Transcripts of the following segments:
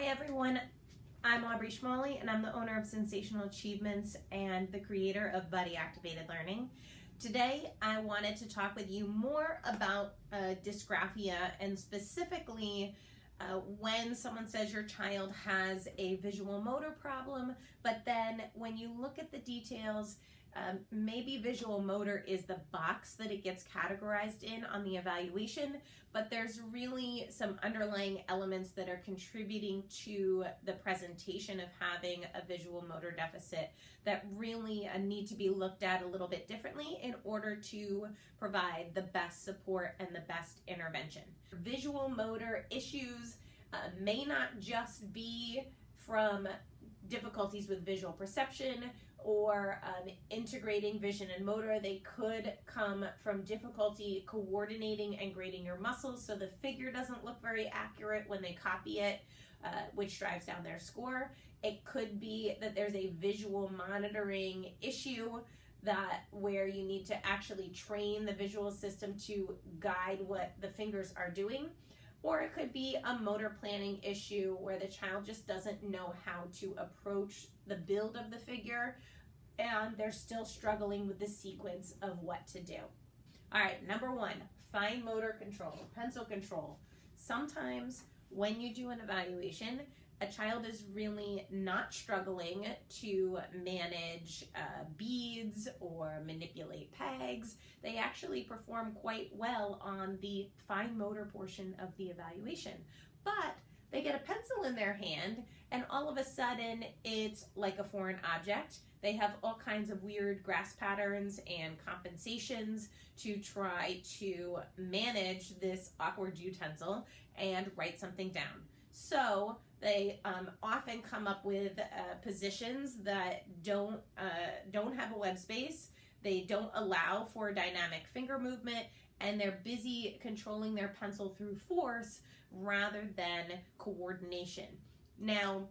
everyone, I'm Aubrey Schmalle and I'm the owner of Sensational Achievements and the creator of Buddy Activated Learning. Today I wanted to talk with you more about dysgraphia and specifically when someone says your child has a visual motor problem, but then when you look at the details, maybe visual motor is the box that it gets categorized in on the evaluation, but there's really some underlying elements that are contributing to the presentation of having a visual motor deficit that really need to be looked at a little bit differently in order to provide the best support and the best intervention. Visual motor issues may not just be from difficulties with visual perception or integrating vision and motor. They could come from difficulty coordinating and grading your muscles, so the figure doesn't look very accurate when they copy it, which drives down their score. It could be that there's a visual monitoring issue where you need to actually train the visual system to guide what the fingers are doing. Or it could be a motor planning issue where the child just doesn't know how to approach the build of the figure and they're still struggling with the sequence of what to do. All right, number one, fine motor control, pencil control. Sometimes when you do an evaluation, a child is really not struggling to manage beads or manipulate pegs. They actually perform quite well on the fine motor portion of the evaluation. But they get a pencil in their hand and all of a sudden it's like a foreign object. They have all kinds of weird grasp patterns and compensations to try to manage this awkward utensil and write something down. So they often come up with positions that don't have a web space. They don't allow for dynamic finger movement, and they're busy controlling their pencil through force rather than coordination. Now,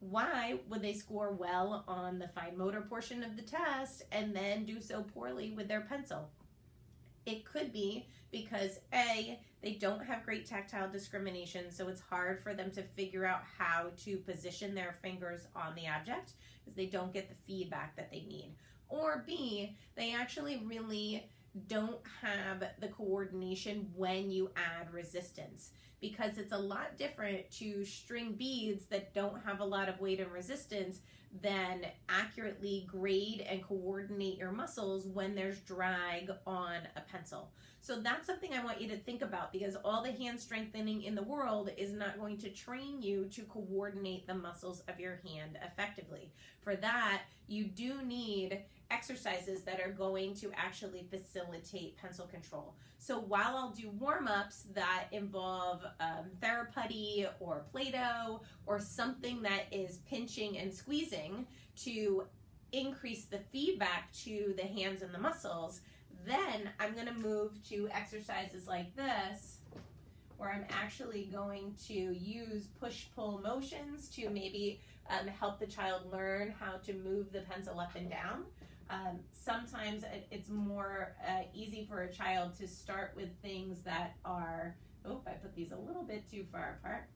why would they score well on the fine motor portion of the test and then do so poorly with their pencil? It could be because A, they don't have great tactile discrimination, so it's hard for them to figure out how to position their fingers on the object because they don't get the feedback that they need. Or B, they actually really don't have the coordination when you add resistance, because it's a lot different to string beads that don't have a lot of weight and resistance than accurately grade and coordinate your muscles when there's drag on a pencil. So that's something I want you to think about, because all the hand strengthening in the world is not going to train you to coordinate the muscles of your hand effectively. For that, you do need exercises that are going to actually facilitate pencil control. So while I'll do warm-ups that involve Theraputty or Play-Doh or something that is pinching and squeezing to increase the feedback to the hands and the muscles, then I'm going to move to exercises like this, where I'm actually going to use push-pull motions to maybe help the child learn how to move the pencil up and down. Sometimes it's more easy for a child to start with things that are, I put these a little bit too far apart,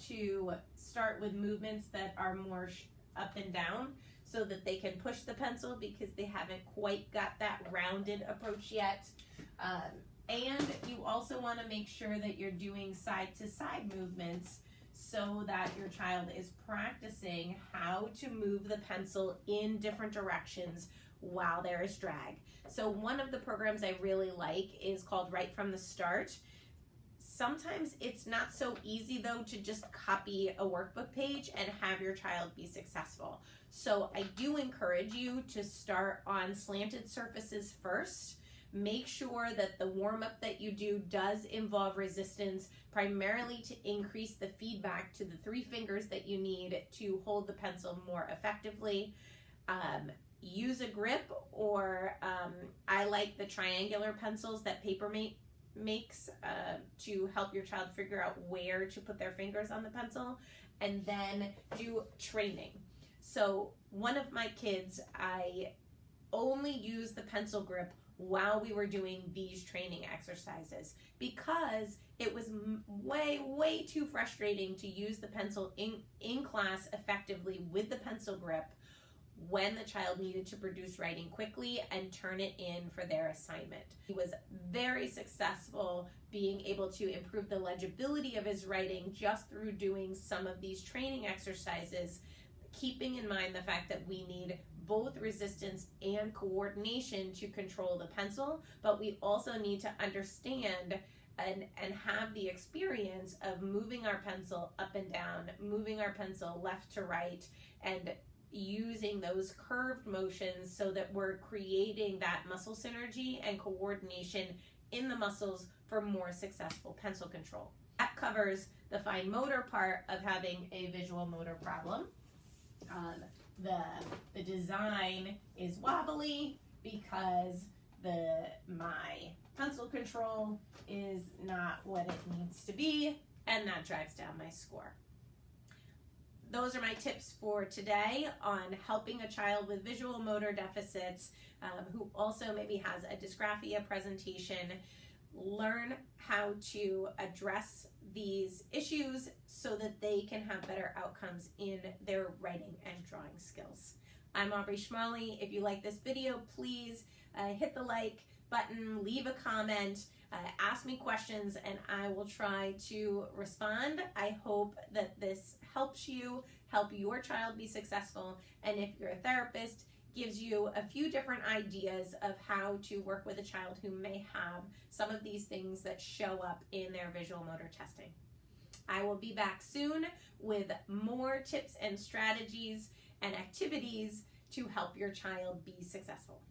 to start with movements that are more up and down so that they can push the pencil because they haven't quite got that rounded approach yet. And you also want to make sure that you're doing side-to-side movements so that your child is practicing how to move the pencil in different directions while there is drag. So one of the programs I really like is called Right from the Start. Sometimes it's not so easy though to just copy a workbook page and have your child be successful. So I do encourage you to start on slanted surfaces first. Make sure that the warm-up that you do does involve resistance, primarily to increase the feedback to the three fingers that you need to hold the pencil more effectively. Use a grip, or I like the triangular pencils that Papermate makes to help your child figure out where to put their fingers on the pencil, and then do training. So one of my kids, I only used the pencil grip while we were doing these training exercises because It was way too frustrating to use the pencil in class effectively with the pencil grip when the child needed to produce writing quickly and turn it in for their assignment. He was very successful being able to improve the legibility of his writing just through doing some of these training exercises, keeping in mind the fact that we need both resistance and coordination to control the pencil, but we also need to understand and have the experience of moving our pencil up and down, moving our pencil left to right, and using those curved motions so that we're creating that muscle synergy and coordination in the muscles for more successful pencil control. That covers the fine motor part of having a visual motor problem. The design is wobbly because my pencil control is not what it needs to be, and that drives down my score. Those are my tips for today on helping a child with visual motor deficits who also maybe has a dysgraphia presentation learn how to address these issues so that they can have better outcomes in their writing and drawing skills. I'm Aubrey Schmalle. If you like this video, please hit the like button, leave a comment, ask me questions, and I will try to respond. I hope that this helps you help your child be successful, and if you're a therapist, gives you a few different ideas of how to work with a child who may have some of these things that show up in their visual motor testing. I will be back soon with more tips and strategies and activities to help your child be successful.